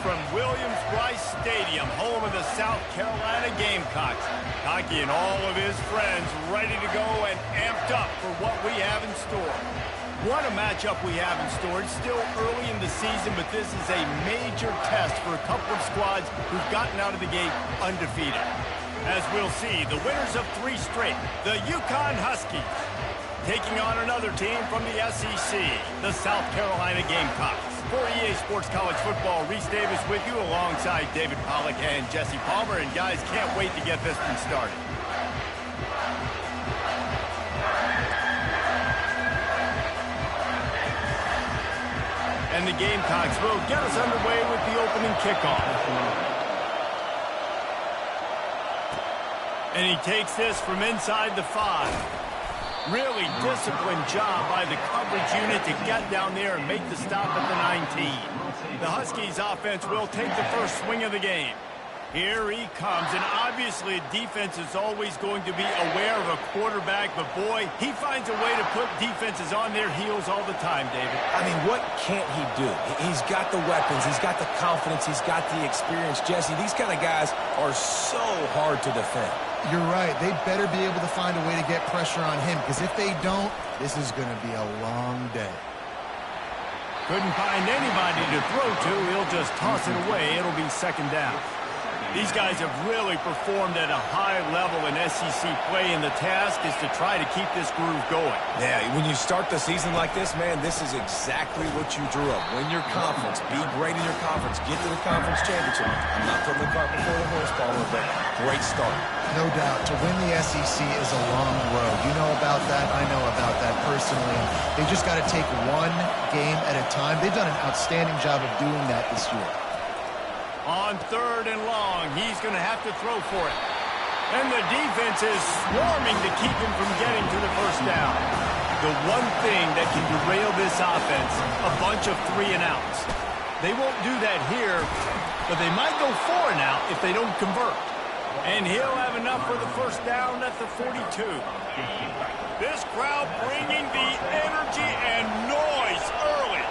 from Williams-Brice Stadium, home of the South Carolina Gamecocks. Hockey and all of his friends ready to go and amped up for what we have in store. What a matchup we have in store. It's still early in the season, but this is a major test for a couple of squads who've gotten out of the gate undefeated. As we'll see, the winners of 3 straight, the UConn Huskies, taking on another team from the SEC, the South Carolina Gamecocks. For EA Sports College Football, Reese Davis with you alongside David Pollack and Jesse Palmer. And guys, can't wait to get this one started. And the Gamecocks will get us underway with the opening kickoff. And he takes this from inside the 5. Really disciplined job by the coverage unit to get down there and make the stop at the 19. The Huskies offense will take the first swing of the game. Here he comes, and obviously defense is always going to be aware of a quarterback, but boy, he finds a way to put defenses on their heels all the time, David. I mean, what can't he do? He's got the weapons, he's got the confidence, he's got the experience. Jesse, these kind of guys are so hard to defend. You're right. They better be able to find a way to get pressure on him, because if they don't, this is going to be a long day. Couldn't find anybody to throw to. He'll just toss it away. It'll be second down. These guys have really performed at a high level in SEC play, and the task is to try to keep this groove going. Yeah, when you start the season like this, man, this is exactly what you drew up. Win your conference. Be great in your conference. Get to the conference championship. I'm not putting the cart before the horse, Palmer, but great start. No doubt. To win the SEC is a long road. You know about that. I know about that personally. They just got to take one game at a time. They've done an outstanding job of doing that this year. On 3rd and long, he's going to have to throw for it. And the defense is swarming to keep him from getting to the first down. The one thing that can derail this offense, a bunch of 3 and outs. They won't do that here, but they might go 4 and out if they don't convert. And he'll have enough for the first down at the 42. This crowd bringing the energy and noise early.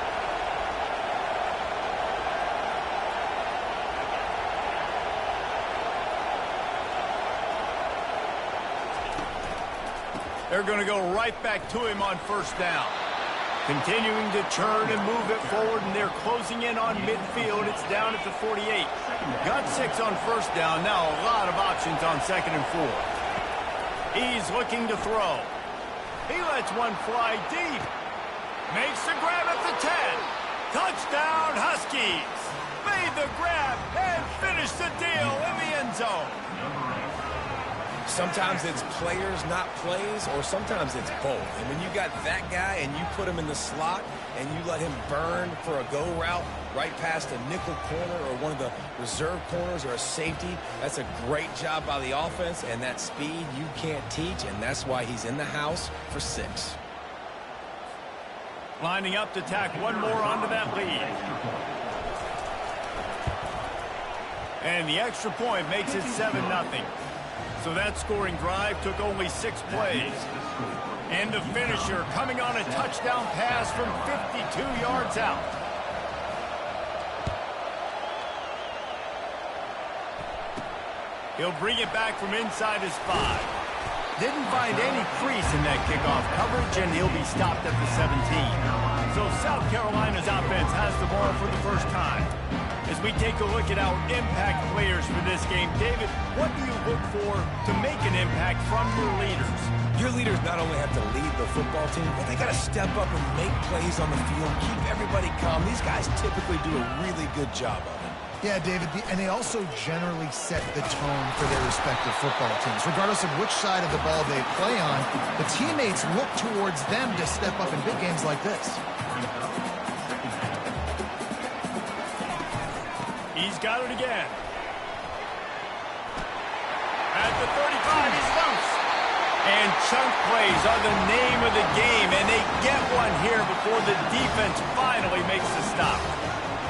They're going to go right back to him on first down. Continuing to churn and move it forward, and they're closing in on midfield. It's down at the 48. Got 6 on first down. Now a lot of options on 2nd and 4. He's looking to throw. He lets one fly deep. Makes the grab at the 10. Touchdown, Huskies. Made the grab and finished the deal in the end zone. Sometimes it's players, not plays, or sometimes it's both. And when you got that guy and you put him in the slot and you let him burn for a go route right past a nickel corner or one of the reserve corners or a safety, that's a great job by the offense, and that speed you can't teach, and that's why he's in the house for 6. Lining up to tack one more onto that lead. And the extra point makes it 7-0. So that scoring drive took only 6 plays. And the finisher coming on a touchdown pass from 52 yards out. He'll bring it back from inside his 5. Didn't find any crease in that kickoff coverage, and he'll be stopped at the 17. So South Carolina's offense has the ball for the first time. As we take a look at our impact players for this game, David, what do you look for to make an impact from your leaders? Your leaders not only have to lead the football team, but they got to step up and make plays on the field, keep everybody calm. These guys typically do a really good job of it. Yeah, David, and they also generally set the tone for their respective football teams. Regardless of which side of the ball they play on, the teammates look towards them to step up in big games like this. He's got it again. At the 35, he's loose. And chunk plays are the name of the game, and they get one here before the defense finally makes the stop.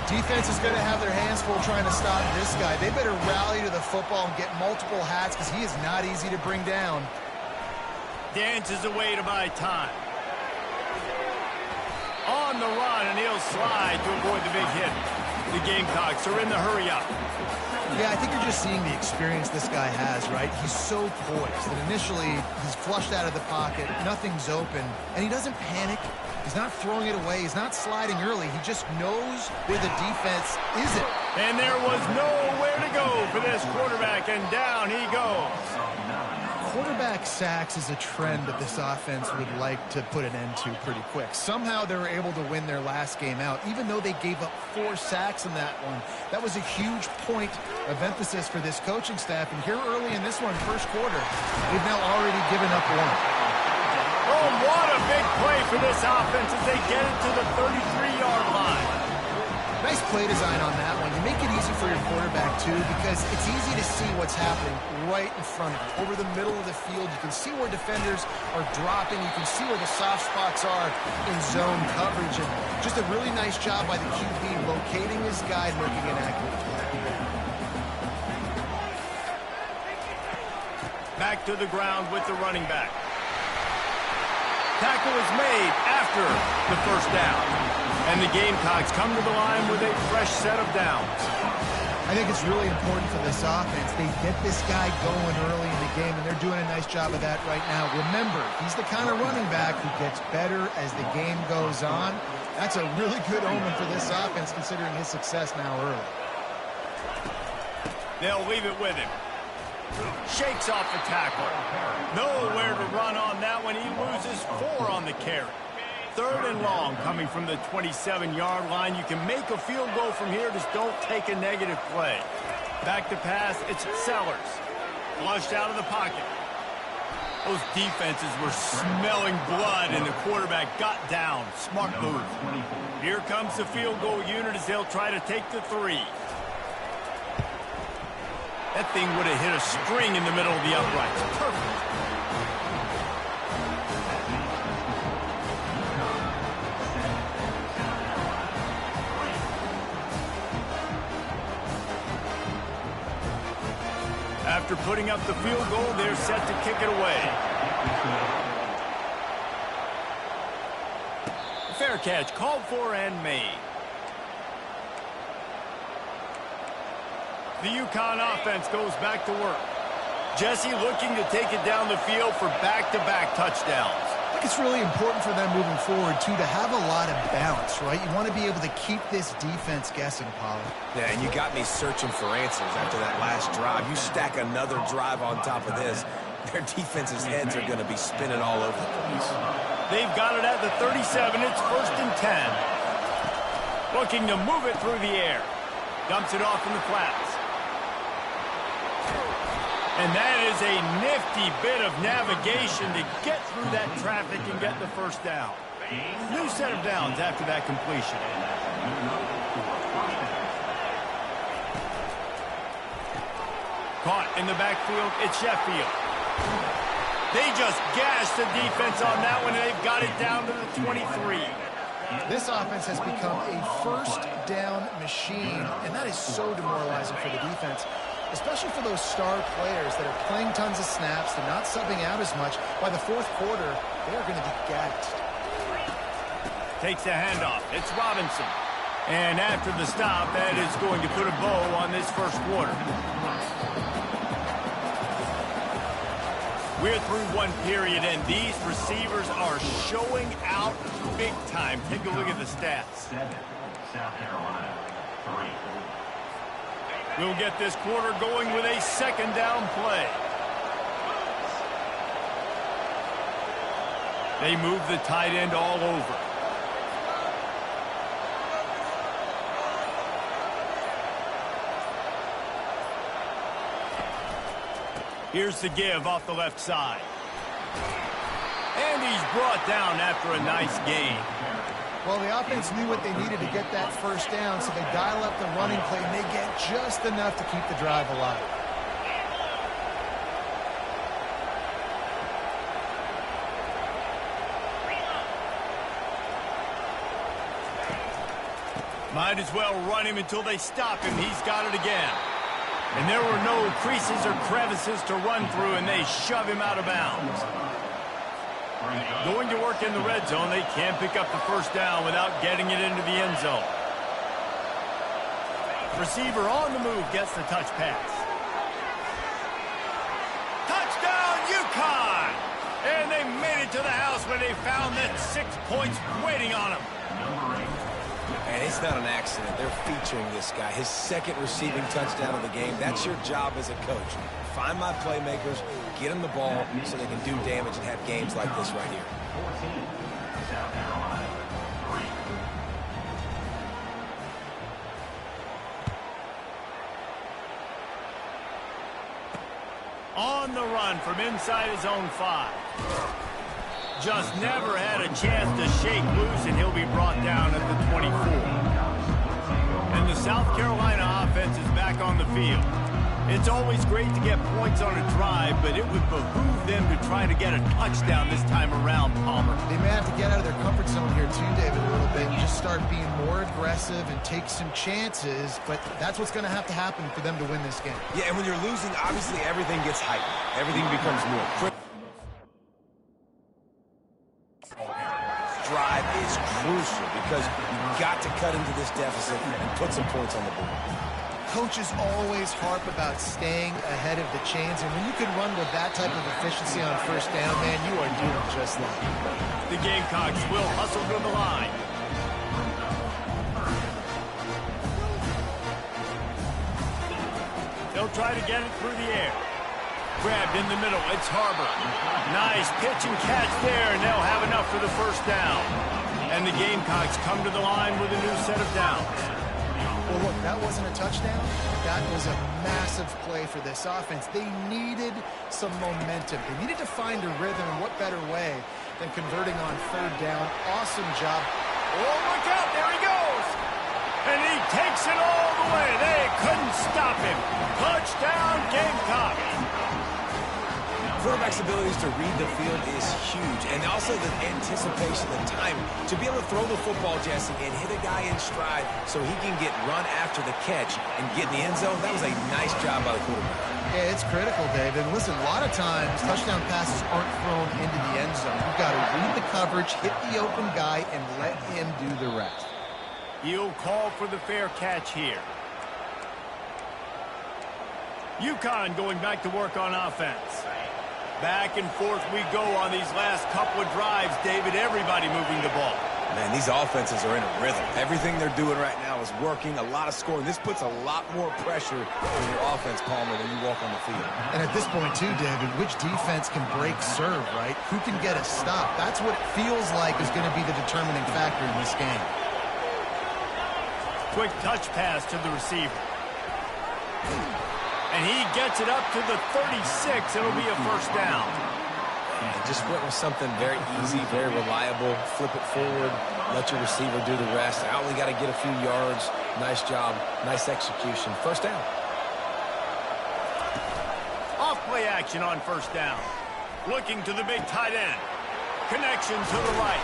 Defense is going to have their hands full trying to stop this guy. They better rally to the football and get multiple hats because he is not easy to bring down. Dances away to buy time. On the run, and he'll slide to avoid the big hit. The Gamecocks are in the hurry-up. Yeah, I think you're just seeing the experience this guy has, right? He's so poised that initially he's flushed out of the pocket, nothing's open, and he doesn't panic. He's not throwing it away. He's not sliding early. He just knows where the defense isn't. And there was nowhere to go for this quarterback, and down he goes. Quarterback sacks is a trend that this offense would like to put an end to pretty quick. Somehow they were able to win their last game out, even though they gave up 4 sacks in that one. That was a huge point of emphasis for this coaching staff. And here early in this one, first quarter, they've now already given up 1. Oh, what a big play for this offense as they get it to the 33-yard line. Nice play design on that one. You make it easy for your quarterback, too, because it's easy to see what's happening right in front of you. Over the middle of the field, you can see where defenders are dropping. You can see where the soft spots are in zone coverage. And just a really nice job by the QB locating his guy and making an accurate play. Back to the ground with the running back. Tackle is made after the first down. And the Gamecocks come to the line with a fresh set of downs. I think it's really important for this offense. They get this guy going early in the game, and they're doing a nice job of that right now. Remember, he's the kind of running back who gets better as the game goes on. That's a really good omen for this offense, considering his success now early. They'll leave it with him. Shakes off the tackle. Nowhere to run on that one. He loses 4 on the carry. 3rd and long coming from the 27-yard line. You can make a field goal from here. Just don't take a negative play. Back to pass. It's Sellers. Flushed out of the pocket. Those defenses were smelling blood, and the quarterback got down. Smart move. Here comes the field goal unit as they'll try to take the 3. That thing would have hit a string in the middle of the uprights. Perfect. After putting up the field goal, they're set to kick it away. Fair catch called for and made. The UConn offense goes back to work. Jesse looking to take it down the field for back-to-back touchdowns. I think it's really important for them moving forward, too, to have a lot of balance, right? You want to be able to keep this defense guessing, Pollard. Yeah, and you got me searching for answers after that last drive. You stack another drive on top of this, their defense's heads are going to be spinning all over the place. They've got it at the 37. It's 1st and 10. Looking to move it through the air. Dumps it off in the flats. And that is a nifty bit of navigation to get through that traffic and get the first down. New set of downs after that completion. Caught in the backfield, it's Sheffield. They just gashed the defense on that one, and they've got it down to the 23. This offense has become a first down machine, and that is so demoralizing for the defense, especially for those star players that are playing tons of snaps. They're not subbing out as much. By the 4th quarter, they are going to be gassed. Takes the handoff. It's Robinson. And after the stop, that is going to put a bow on this first quarter. We're through one period, and these receivers are showing out big time. Take a look at the stats. 7, South Carolina, 3. We'll get this quarter going with a 2nd down play. They move the tight end all over. Here's the give off the left side. And he's brought down after a nice gain. Well, the offense knew what they needed to get that first down, so they dial up the running play, and they get just enough to keep the drive alive. Might as well run him until they stop him. He's got it again. And there were no creases or crevices to run through, and they shove him out of bounds. Going to work in the red zone, they can't pick up the first down without getting it into the end zone. Receiver on the move gets the touch pass. Touchdown, UConn! And they made it to the house when they found that 6 points waiting on them. And it's not an accident. They're featuring this guy. His second receiving touchdown of the game. That's your job as a coach. Find my playmakers, get them the ball so they can do damage and have games like this right here. 14, South Carolina, 3. On the run from inside his own 5. Just never had a chance to shake loose, and he'll be brought down at the 24. And the South Carolina offense is back on the field. It's always great to get points on a drive, but it would behoove them to try to get a touchdown this time around, Palmer. They may have to get out of their comfort zone here too, David, a little bit, and just start being more aggressive and take some chances, but that's what's going to happen for them to win this game. Yeah, and when you're losing, obviously everything gets heightened. Everything becomes more critical. Drive is crucial because you've got to cut into this deficit and put some points on the board. Coaches always harp about staying ahead of the chains, and when you can run with that type of efficiency on first down, man, you are doing just that. The Gamecocks will hustle to the line. They'll try to get it through the air. Grabbed in the middle, it's Harbor. Nice pitch and catch there, and they'll have enough for the first down. And the Gamecocks come to the line with a new set of downs. Well, look, that wasn't a touchdown. That was a massive play for this offense. They needed some momentum. They needed to find a rhythm, and what better way than converting on third down. Awesome job. Oh, look out, there he goes. And he takes it all the way. They couldn't stop him. Touchdown, Gamecocks. Quarterback's abilities to read the field is huge, and also the anticipation, the timing. To be able to throw the football, Jesse, and hit a guy in stride so he can get run after the catch and get in the end zone, that was a nice job by the quarterback. Yeah, it's critical, David. Listen, a lot of times touchdown passes aren't thrown into the end zone. You've got to read the coverage, hit the open guy, and let him do the rest. He'll call for the fair catch here. UConn going back to work on offense. Back and forth we go on these last couple of drives, David. Everybody moving the ball. Man, these offenses are in a rhythm. Everything they're doing right now is working, a lot of scoring. This puts a lot more pressure on your offense, Palmer, when you walk on the field. And at this point, too, David, which defense can break serve, right? Who can get a stop? That's what it feels like is going to be the determining factor in this game. Quick touch pass to the receiver. And he gets it up to the 36. It'll be a first down. And just went with something very easy, very reliable. Flip it forward, let your receiver do the rest. I only got to get a few yards. Nice job, nice execution. First down. Off play action on first down. Looking to the big tight end. Connection to the right.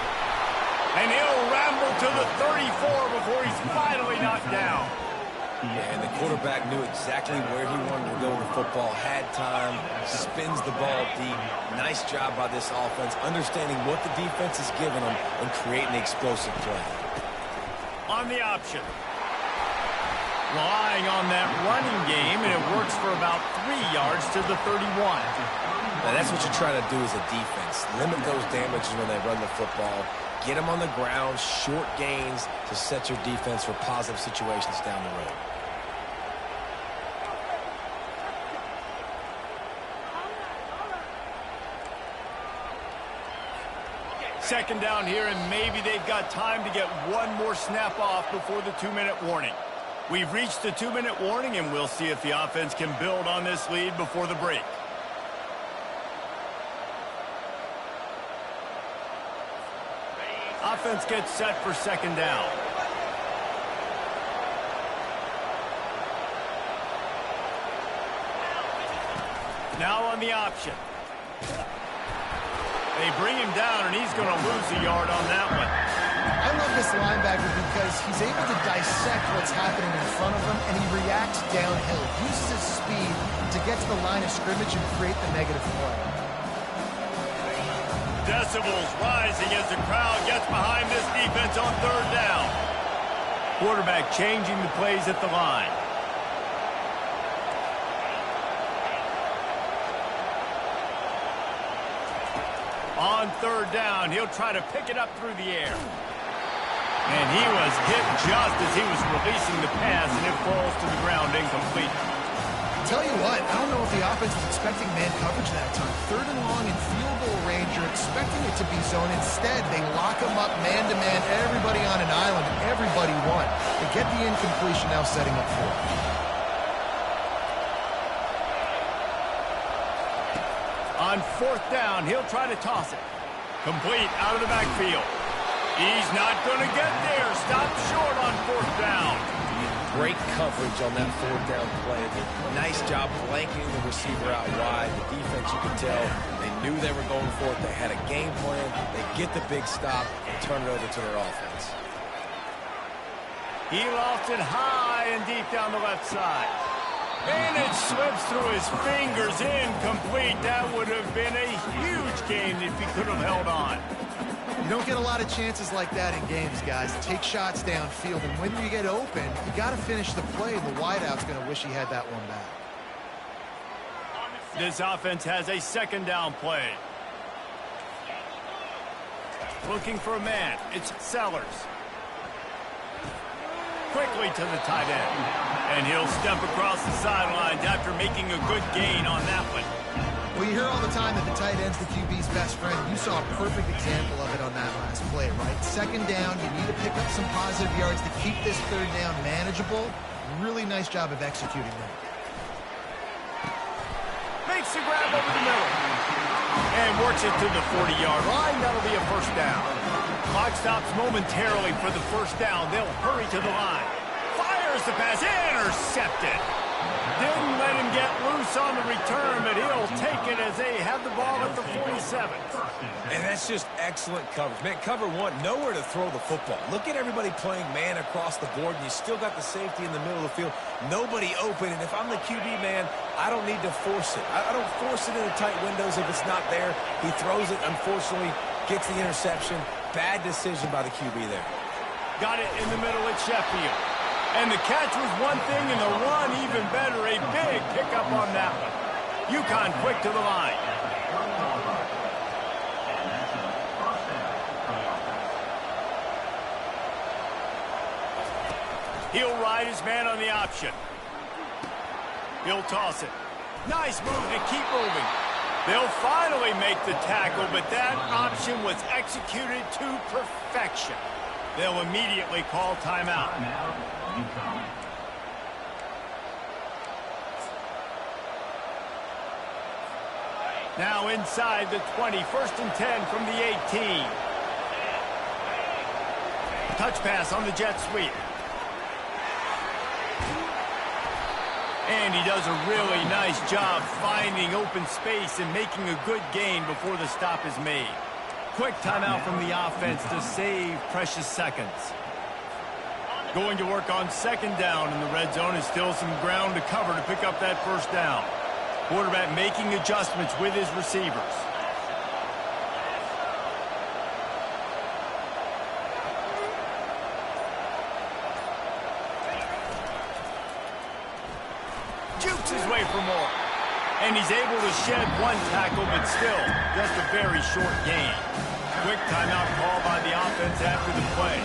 And he'll ramble to the 34 before he's finally knocked down. And the quarterback knew exactly where he wanted to go with the football, had time, spins the ball deep. Nice job by this offense, understanding what the defense is giving them and creating an explosive play. On the option. Relying on that running game, and it works for about 3 yards to the 31. Now that's what you're trying to do as a defense. Limit those damages when they run the football. Get them on the ground, short gains to set your defense for positive situations down the road. Second down here, and maybe they've got time to get one more snap off before the 2-minute warning. We've reached the 2-minute warning, and we'll see if the offense can build on this lead before the break. Offense gets set for second down. Now on the option. They bring him down, and he's going to lose a yard on that one. I love this linebacker because he's able to dissect what's happening in front of him, and he reacts downhill. Uses his speed to get to the line of scrimmage and create the negative play. Decibels rising as the crowd gets behind this defense on third down. Quarterback changing the plays at the line. On third down, he'll try to pick it up through the air. And he was hit just as he was releasing the pass, and it falls to the ground incomplete. Tell you what, I don't know if the offense was expecting man coverage that time. Third and long in field goal range, you're expecting it to be zone. Instead, they lock him up man-to-man, everybody on an island, and everybody won. They get the incompletion, now setting up for it. On fourth down, he'll try to toss it. Complete out of the backfield. He's not going to get there. Stopped short on fourth down. Great coverage on that fourth down play. Nice job blanking the receiver out wide. The defense, you could tell, they knew they were going for it. They had a game plan. They get the big stop and turn it over to their offense. He lost it high and deep down the left side. And it slips through his fingers, incomplete. That would have been a huge gain if he could have held on. You don't get a lot of chances like that in games, guys. Take shots downfield, and when you get open, you got to finish the play. The wideout's going to wish he had that one back. This offense has a second down play. Looking for a man. It's Sellers. Quickly to the tight end. And he'll step across the sidelines after making a good gain on that one. Well, you hear all the time that the tight end's the QB's best friend. You saw a perfect example of it on that last play, right? Second down, you need to pick up some positive yards to keep this third down manageable. Really nice job of executing that. Makes the grab over the middle. And works it to the 40-yard line. That'll be a first down. Clock stops momentarily for the first down. They'll hurry to the line. Fires the pass. Intercepted. Didn't let him get loose on the return, but he'll take it as they have the ball at the 47. And that's just excellent coverage. Man, cover one, nowhere to throw the football. Look at everybody playing man across the board, and you still got the safety in the middle of the field. Nobody open, and if I'm the QB, man, I don't need to force it. I don't force it into tight windows if it's not there. He throws it, unfortunately, gets the interception. Bad decision by the QB there. Got it in the middle at Sheffield. And the catch was one thing, and the run even better. A big pickup on that one. UConn quick to the line. He'll ride his man on the option. He'll toss it. Nice move to keep moving. They'll finally make the tackle, but that option was executed to perfection. They'll immediately call timeout. Now inside the 20, 1st and 10 from the 18. Touch pass on the jet sweep. And he does a really nice job finding open space and making a good gain before the stop is made. Quick timeout from the offense to save precious seconds. Going to work on second down in the red zone, is still some ground to cover to pick up that first down. Quarterback making adjustments with his receivers. Jukes his way for more. And he's able to shed one tackle, but still just a very short gain. Quick timeout call by the offense after the play.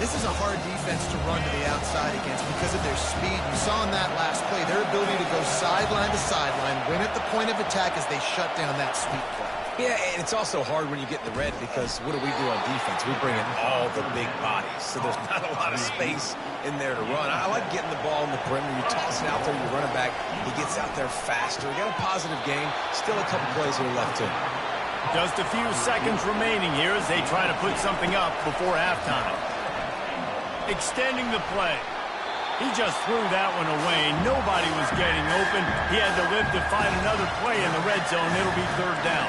This is a hard defense to run to the outside against because of their speed. You saw in that last play their ability to go sideline to sideline, win at the point of attack as they shut down that sweep play. Yeah, and it's also hard when you get in the red because what do we do on defense? We bring in all the big bodies, so there's not a lot of space in there to run. I like getting the ball in the perimeter. You toss it out there, you run it back. He gets out there faster. We got a positive game. Still a couple plays here left to him. Just a few seconds remaining here as they try to put something up before halftime. Extending the play. He just threw that one away. Nobody was getting open. He had to live to find another play in the red zone. It'll be third down.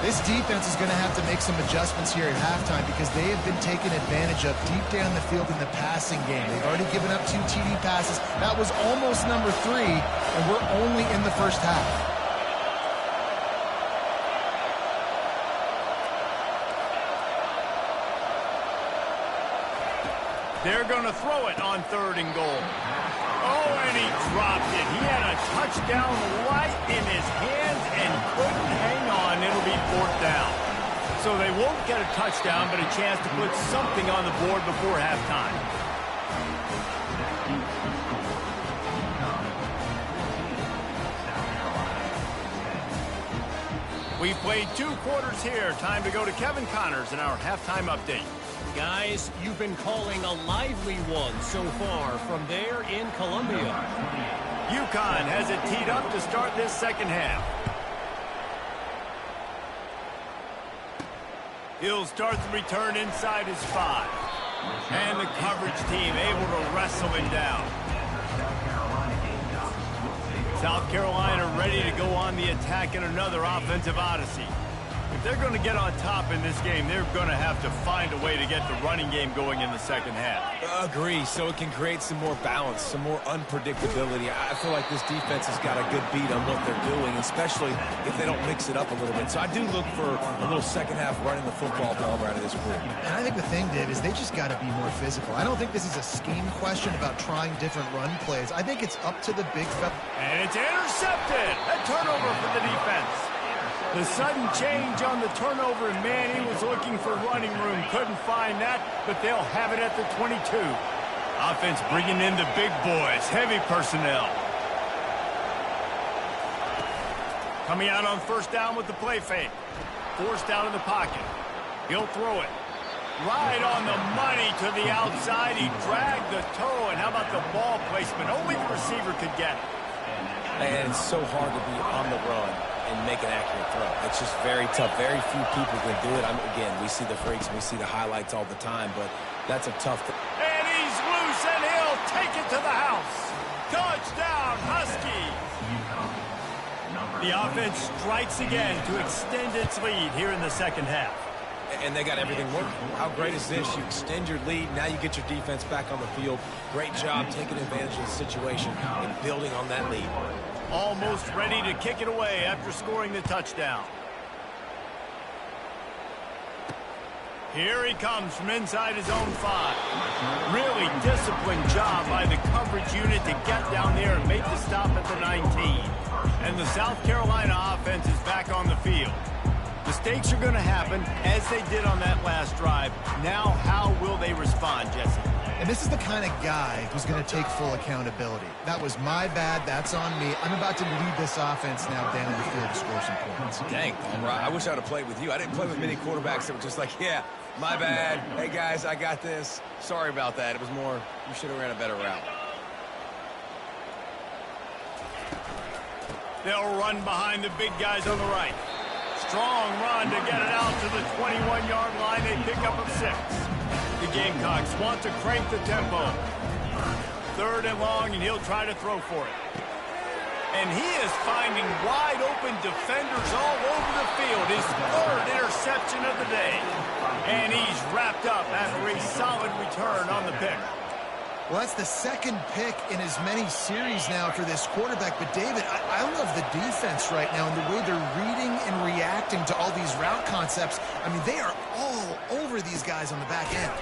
This defense is going to have to make some adjustments here at halftime because they have been taken advantage of deep down the field in the passing game. They've already given up 2 TD passes. That was almost number 3, and we're only in the first half. They're going to throw it on 3rd and goal. Oh, and he dropped it. He had a touchdown right in his hands and couldn't hang on. It'll be 4th down. So they won't get a touchdown, but a chance to put something on the board before halftime. We played 2 quarters here. Time to go to Kevin Connors in our halftime update. Guys, you've been calling a lively one so far from there in Columbia. UConn has it teed up to start this second half. He'll start the return inside his 5. And the coverage team able to wrestle him down. South Carolina ready to go on the attack in another offensive odyssey. If they're going to get on top in this game, they're going to have to find a way to get the running game going in the second half. Agree, so it can create some more balance, some more unpredictability. I feel like this defense has got a good beat on what they're doing, especially if they don't mix it up a little bit. So I do look for a little second half running the football ball out of this group. And I think the thing, Dave, is they just got to be more physical. I don't think this is a scheme question about trying different run plays. I think it's up to the big fella. And it's intercepted. A turnover for the defense. The sudden change on the turnover, and man, he was looking for running room. Couldn't find that, but they'll have it at the 22. Offense bringing in the big boys, heavy personnel. Coming out on 1st down with the play fake. Forced out of the pocket. He'll throw it. Right on the money to the outside. He dragged the toe, and how about the ball placement? Only the receiver could get it. And it's so hard to be on the run and make an accurate throw. It's just very tough. Very few people can do it. Again, we see the freaks, we see the highlights all the time, but that's a tough thing. And he's loose, and he'll take it to the house. Touchdown, Husky. The offense strikes again to extend its lead here in the second half. And they got everything working. How great is this? You extend your lead. Now you get your defense back on the field. Great job taking advantage of the situation and building on that lead. Almost ready to kick it away after scoring the touchdown. Here he comes from inside his own 5. Really disciplined job by the coverage unit to get down there and make the stop at the 19. And the South Carolina offense is back on the field. Mistakes are going to happen, as they did on that last drive. Now, how will they respond, Jesse? And this is the kind of guy who's going to take full accountability. That was my bad. That's on me. I'm about to lead this offense now down the field to score some points. Dang, I wish I would have played with you. I didn't play with many quarterbacks that were just like, yeah, my bad. Hey, guys, I got this. Sorry about that. It was more, you should have ran a better route. They'll run behind the big guys on the right. Strong run to get it out to the 21-yard line. They pick up a 6. The Gamecocks want to crank the tempo. 3rd and long, and he'll try to throw for it. And he is finding wide-open defenders all over the field. His 3rd interception of the day. And he's wrapped up after a solid return on the pick. Well, that's the 2nd pick in as many series now for this quarterback. But, David, I love the defense right now and the way they're reading and reacting to all these route concepts. I mean, they are all over these guys on the back end.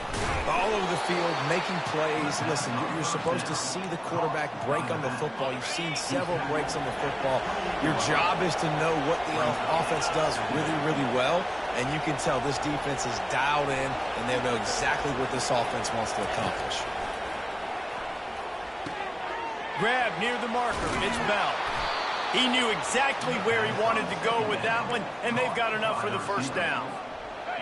All over the field, making plays. Listen, you're supposed to see the quarterback break on the football. You've seen several breaks on the football. Your job is to know what the offense does really, really well. And you can tell this defense is dialed in, and they know exactly what this offense wants to accomplish. Grab near the marker. It's Bell. He knew exactly where he wanted to go with that one, and they've got enough for the 1st down.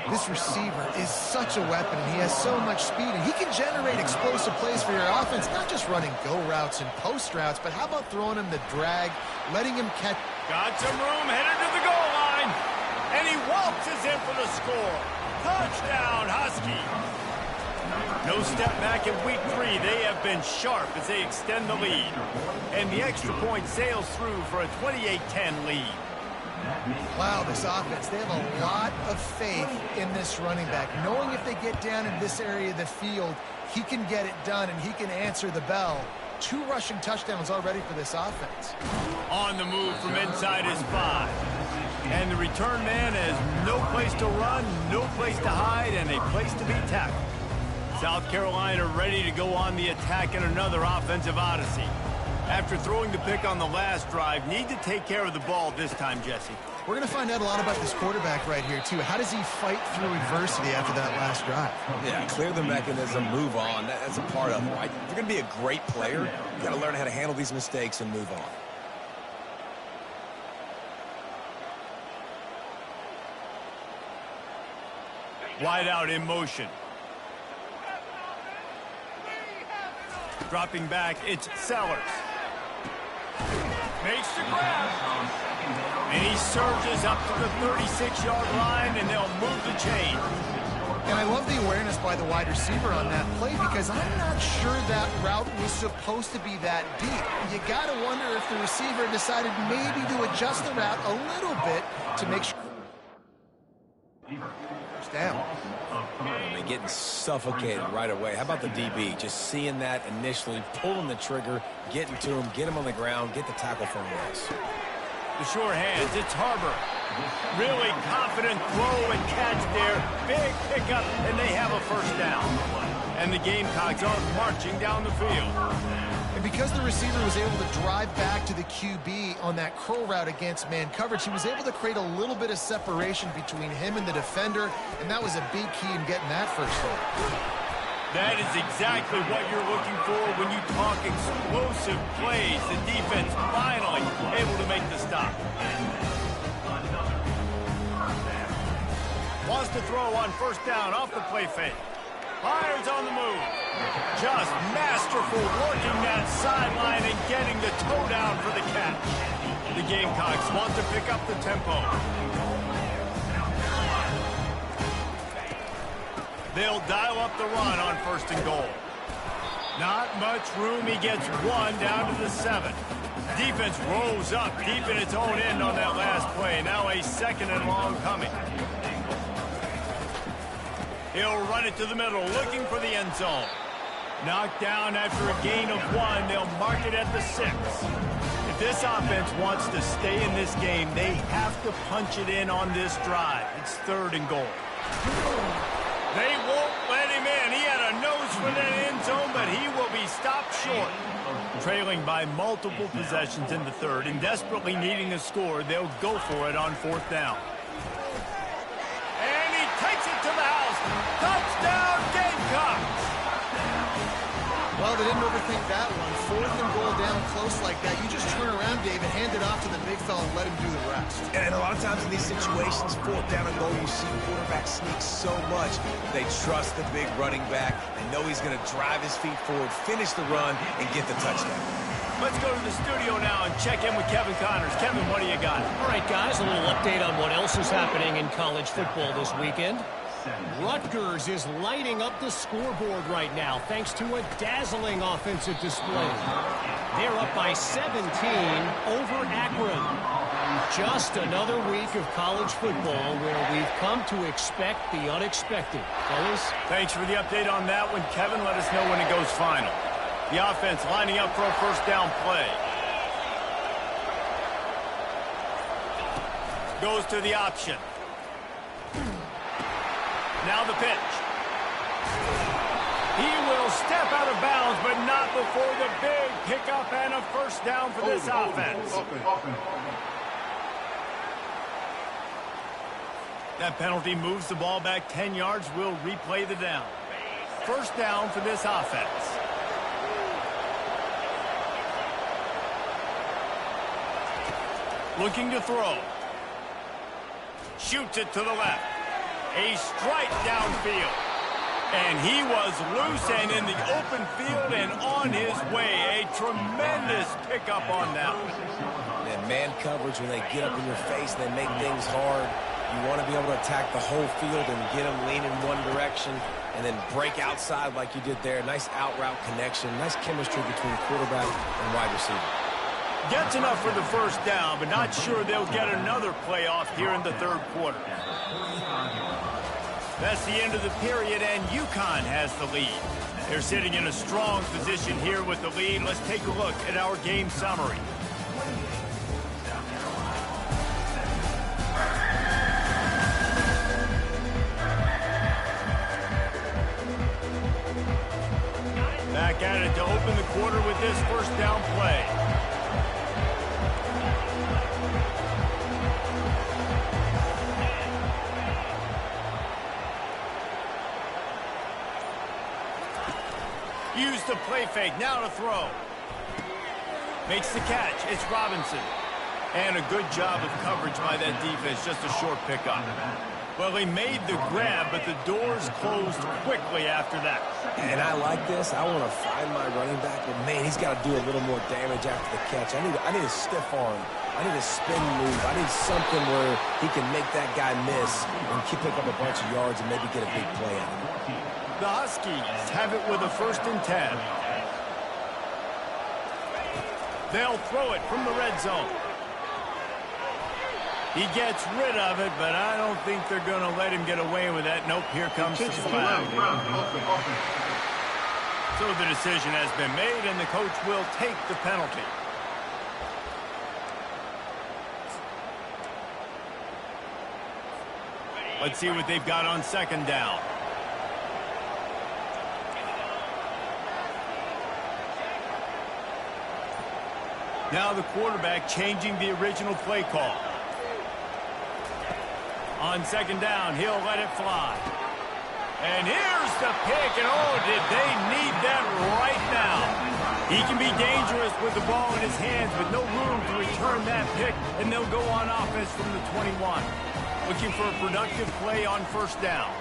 This receiver is such a weapon, and he has so much speed, and he can generate explosive plays for your offense, not just running go routes and post routes, but how about throwing him the drag, letting him catch. Got some room, headed to the goal line, and he waltzes in for the score. Touchdown, Husky. No step back in week 3. They have been sharp as they extend the lead. And the extra point sails through for a 28-10 lead. Wow, this offense, they have a lot of faith in this running back. Knowing if they get down in this area of the field, he can get it done and he can answer the bell. 2 rushing touchdowns already for this offense. On the move from inside his 5. And the return man has no place to run, no place to hide, and a place to be tackled. South Carolina ready to go on the attack in another offensive odyssey. After throwing the pick on the last drive, need to take care of the ball this time, Jesse. We're going to find out a lot about this quarterback right here, too. How does he fight through adversity after that last drive? Yeah, clear the mechanism, move on. That's a part of it, right? If you're going to be a great player, you got to learn how to handle these mistakes and move on. Wide out in motion. Dropping back, it's Sellers. Makes the grab. And he surges up to the 36-yard line, and they'll move the chain. And I love the awareness by the wide receiver on that play because I'm not sure that route was supposed to be that deep. You got to wonder if the receiver decided maybe to adjust the route a little bit to make sure. First down. I mean, getting suffocated right away. How about the DB? Just seeing that initially, pulling the trigger, getting to him, get him on the ground, get the tackle from West. The short hands, it's Harbor. Really confident throw and catch there. Big pickup, and they have a first down. And the Gamecocks are marching down the field. And because the receiver was able to drive back to the QB on that curl route against man coverage, he was able to create a little bit of separation between him and the defender, and that was a big key in getting that first down. That is exactly what you're looking for when you talk explosive plays. The defense finally able to make the stop. Wants to throw on first down off the play fake. Fires on the move. Just masterful working that sideline and getting the toe down for the catch. The Gamecocks want to pick up the tempo. They'll dial up the run on first and goal. Not much room. He gets one down to the 7. Defense rolls up deep in its own end on that last play. Now a second and long coming. He'll run it to the middle, looking for the end zone. Knocked down after a gain of 1. They'll mark it at the 6. If this offense wants to stay in this game, they have to punch it in on this drive. It's third and goal. They won't let him in. He had a nose for that end zone, but he will be stopped short. Trailing by multiple possessions in the third and desperately needing a score, they'll go for it on fourth down. And he takes it to the house. Touchdown, Gamecocks! Well, they didn't overthink that one. Fourth and goal down close like that. You just turn around, David, hand it off to the big fella and let him do the rest. And a lot of times in these situations, fourth down and goal, you see quarterbacks sneak so much. They trust the big running back. They know he's going to drive his feet forward, finish the run, and get the touchdown. Let's go to the studio now and check in with Kevin Connors. Kevin, what do you got? All right, guys, a little update on what else is happening in college football this weekend. Rutgers is lighting up the scoreboard right now thanks to a dazzling offensive display. They're up by 17 over Akron. Just another week of college football where we've come to expect the unexpected. Fellas? Thanks for the update on that one, Kevin. Let us know when it goes final. The offense lining up for a first down play. Goes to the option. Now the pitch. He will step out of bounds, but not before the big pickup and a first down for this offense. That penalty moves the ball back 10 yards. We'll replay the down. First down for this offense. Looking to throw. Shoots it to the left. A strike downfield. And he was loose and in the open field and on his way. A tremendous pickup on that one. And man coverage, when they get up in your face, they make things hard. You want to be able to attack the whole field and get them leaning one direction and then break outside like you did there. Nice out route connection. Nice chemistry between quarterback and wide receiver. Gets enough for the first down, but not sure they'll get another playoff here in the third quarter. That's the end of the period, and UConn has the lead. They're sitting in a strong position here with the lead. Let's take a look at our game summary. back at it to open the quarter with this first down play. Use the play fake. Now to throw. Makes the catch. It's Robinson. And a good job of coverage by that defense. Just a short pickup. Well, he made the grab, but the doors closed quickly after that. And I like this. I want to find my running back, but man, he's got to do a little more damage after the catch. I need a stiff arm. I need a spin move. I need something where he can make that guy miss and pick up a bunch of yards and maybe get a big play out of it. The Huskies have it with a 1st and 10. They'll throw it from the red zone. He gets rid of it, but I don't think they're going to let him get away with that. Nope, here comes the flag. So the decision has been made, and the coach will take the penalty. Let's see what they've got on 2nd down. Now the quarterback changing the original play call. On 2nd down, he'll let it fly. And here's the pick, and oh, did they need that right now. He can be dangerous with the ball in his hands, but no room to return that pick, and they'll go on offense from the 21. Looking for a productive play on 1st down.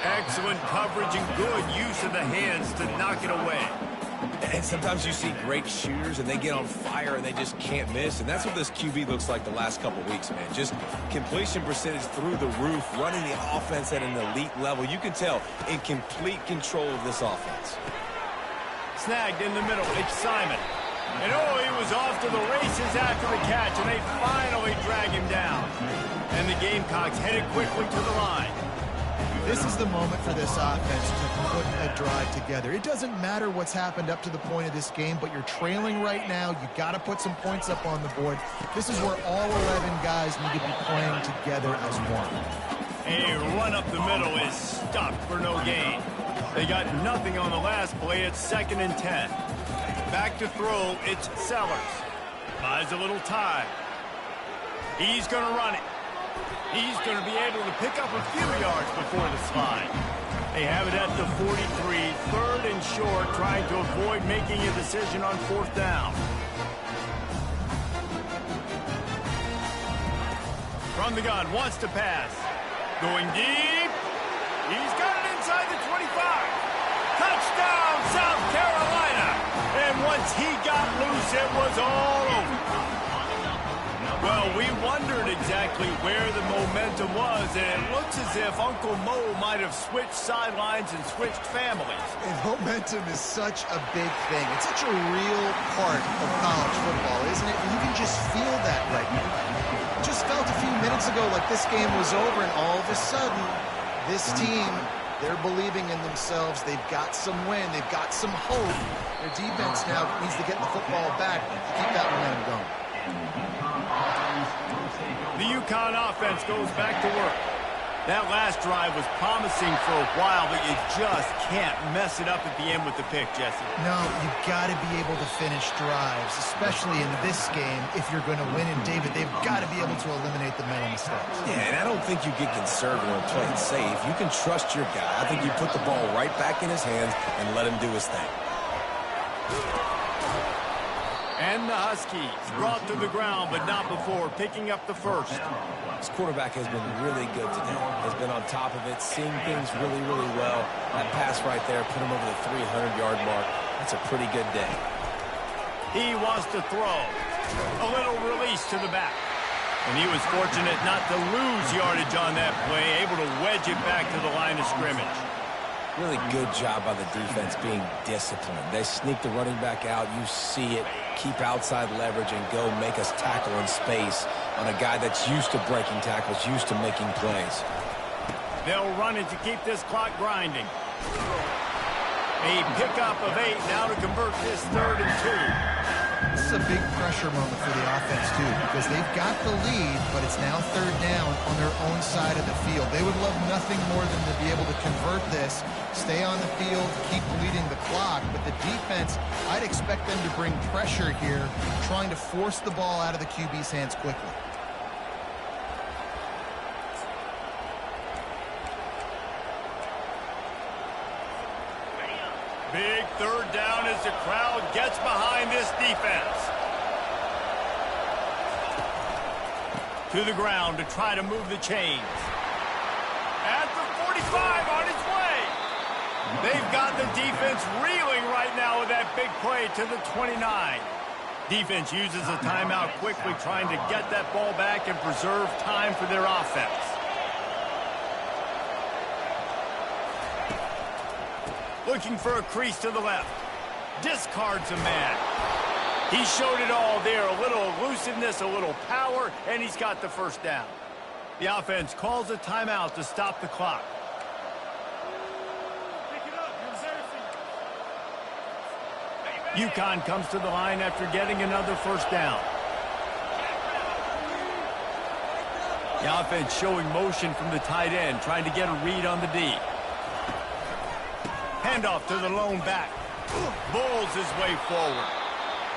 Excellent coverage and good use of the hands to knock it away. And sometimes you see great shooters, and they get on fire, and they just can't miss. And that's what this QB looks like the last couple weeks, man. Just completion percentage through the roof, running the offense at an elite level. You can tell in complete control of this offense. Snagged in the middle. It's Simon. And oh, he was off to the races after the catch, and they finally drag him down. And the Gamecocks headed quickly to the line. This is the moment for this offense to put a drive together. It doesn't matter what's happened up to the point of this game, but you're trailing right now. You got to put some points up on the board. This is where all 11 guys need to be playing together as one. A run up the middle is stopped for no gain. They got nothing on the last play. It's 2nd and 10. Back to throw. It's Sellers. Buys a little time. He's going to run it. He's going to be able to pick up a few yards before the slide. They have it at the 43, 3rd and short, trying to avoid making a decision on 4th down. From the gun, wants to pass. Going deep. He's got it inside the 25. Touchdown, South Carolina. And once he got loose, it was all over. Well, we wondered exactly where the momentum was, and it looks as if Uncle Mo might have switched sidelines and switched families. And momentum is such a big thing. It's such a real part of college football, isn't it? And you can just feel that right now. Just felt a few minutes ago like this game was over, and all of a sudden, this team, they're believing in themselves. They've got some win. They've got some hope. Their defense now needs to get the football back to keep that momentum going. The UConn offense goes back to work. That last drive was promising for a while, but you just can't mess it up at the end with the pick, Jesse. No, you've got to be able to finish drives, especially in this game. If you're going to win, and David, they've got to be able to eliminate the mental mistakes. Yeah, and I don't think you get conservative and play it safe. You can trust your guy. I think you put the ball right back in his hands and let him do his thing. And the Huskies brought to the ground, but not before picking up the 1st. This quarterback has been really good today. Has been on top of it, seeing things really, really well. That pass right there put him over the 300-yard mark. That's a pretty good day. He wants to throw. A little release to the back. And he was fortunate not to lose yardage on that play, able to wedge it back to the line of scrimmage. Really good job by the defense being disciplined. They sneak the running back out. You see it. Keep outside leverage and go make us tackle in space on a guy that's used to breaking tackles, used to making plays. They'll run it to keep this clock grinding. A pickup of 8 now to convert this 3rd and 2. This is a big pressure moment for the offense, too, because they've got the lead, but it's now third down on their own side of the field. They would love nothing more than to be able to convert this, stay on the field, keep bleeding the clock. But the defense, I'd expect them to bring pressure here, trying to force the ball out of the QB's hands quickly. Big third down as the crowd gets behind this defense. To the ground to try to move the chains. At the 45 on his way. They've got the defense reeling right now with that big play to the 29. Defense uses a timeout quickly, trying to get that ball back and preserve time for their offense. Looking for a crease to the left. Discards a man. He showed it all there. A little elusiveness, a little power, and he's got the first down. The offense calls a timeout to stop the clock. UConn comes to the line after getting another first down. The offense showing motion from the tight end, trying to get a read on the D. Handoff to the lone back. Bulls his way forward.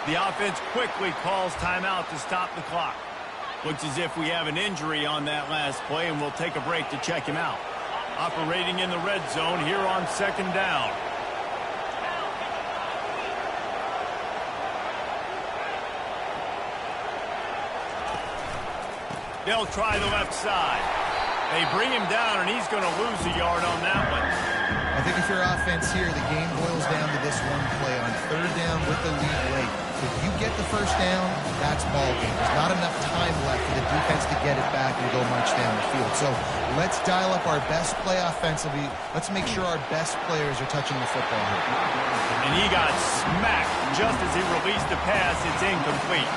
The offense quickly calls timeout to stop the clock. Looks as if we have an injury on that last play, and we'll take a break to check him out. Operating in the red zone here on second down. They'll try the left side. They bring him down, and he's going to lose a yard on that one. I think if you're offense here, the game boils down to this one play on third down with the lead late. If you get the first down, that's ball game. There's not enough time left for the defense to get it back and go march down the field. So let's dial up our best play offensively. Let's make sure our best players are touching the football here. And he got smacked just as he released the pass. It's incomplete.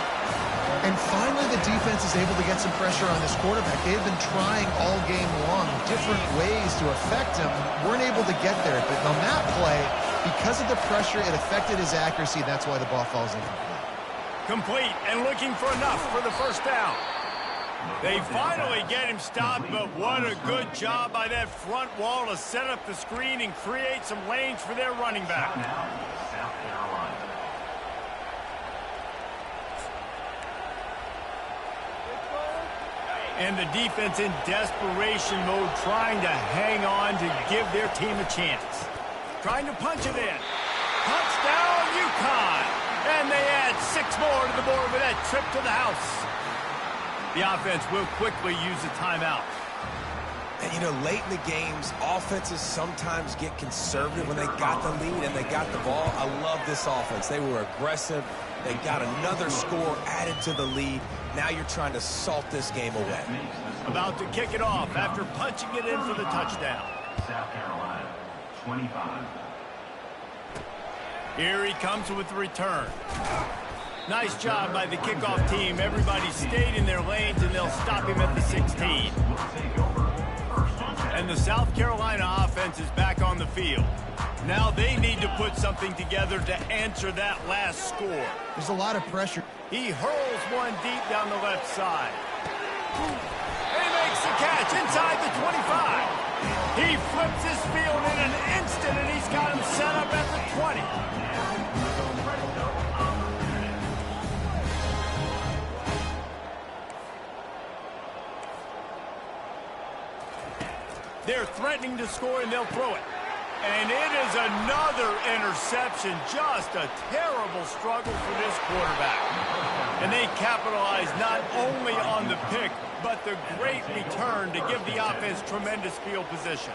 And finally, the defense is able to get some pressure on this quarterback. They've been trying all game long different ways to affect him. Weren't able to get there. But on that play, because of the pressure, it affected his accuracy. That's why the ball falls incomplete. Complete and looking for enough for the first down. They finally get him stopped, but what a good job by that front wall to set up the screen and create some lanes for their running back. South Carolina. And the defense in desperation mode, trying to hang on to give their team a chance. Trying to punch it in. Touchdown, UConn! And they add 6 more to the board with that trip to the house. The offense will quickly use a timeout. And, you know, late in the games, offenses sometimes get conservative when they got the lead and they got the ball. I love this offense. They were aggressive. They got another score added to the lead. Now you're trying to salt this game away. About to kick it off after punching it in for the touchdown. South Carolina, 25. Here he comes with the return. Nice job by the kickoff team. Everybody stayed in their lanes, and they'll stop him at the 16. And the South Carolina offense is back on the field. Now they need to put something together to answer that last score. There's a lot of pressure. He hurls one deep down the left side. And he makes the catch inside the 25. He flips his field in an instant, and he's got him set up at the 20. They're threatening to score, and they'll throw it. And it is another interception. Just a terrible struggle for this quarterback. And they capitalize not only on the pick, but the great return to give the offense tremendous field position.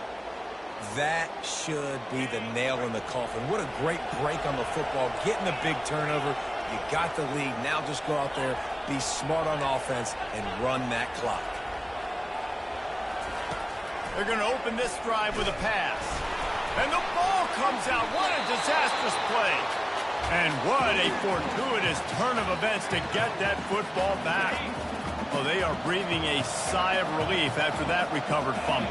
That should be the nail in the coffin. What a great break on the football. Getting the big turnover. You got the lead. Now just go out there, be smart on offense, and run that clock. They're going to open this drive with a pass. And the ball comes out. What a disastrous play. And what a fortuitous turn of events to get that football back. Oh, they are breathing a sigh of relief after that recovered fumble.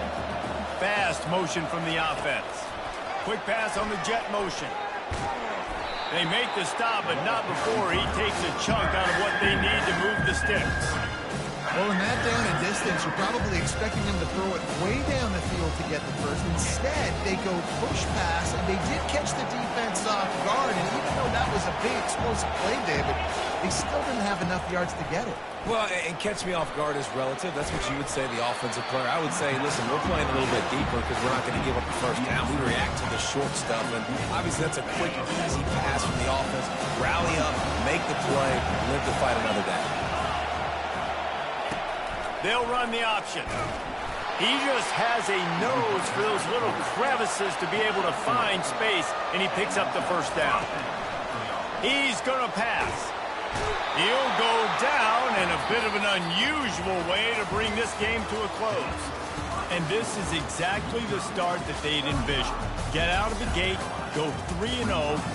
Fast motion from the offense. Quick pass on the jet motion. They make the stop, but not before he takes a chunk out of what they need to move the sticks. Well, in that down and distance, you're probably expecting them to throw it way down the field to get the first. Instead, they go push pass, and they did catch the defense off guard. And even though that was a big explosive play, David, they still didn't have enough yards to get it. Well, and catch me off guard is relative. That's what you would say, the offensive player. I would say, listen, we're playing a little bit deeper because we're not going to give up the first down. We react to the short stuff, and obviously that's a quick, easy pass from the offense. Rally up, make the play, live to fight another day. They'll run the option. He just has a nose for those little crevices to be able to find space, and he picks up the first down. He's going to pass. He'll go down in a bit of an unusual way to bring this game to a close. And this is exactly the start that they'd envisioned. Get out of the gate, go 3-0,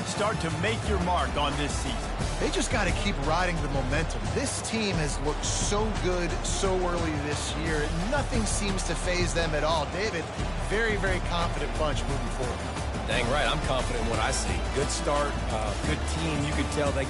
start to make your mark on this season. They just got to keep riding the momentum. This team has looked so good so early this year. Nothing seems to faze them at all. David, very, very confident bunch moving forward. Dang right, I'm confident in what I see. Good start, good team. You could tell they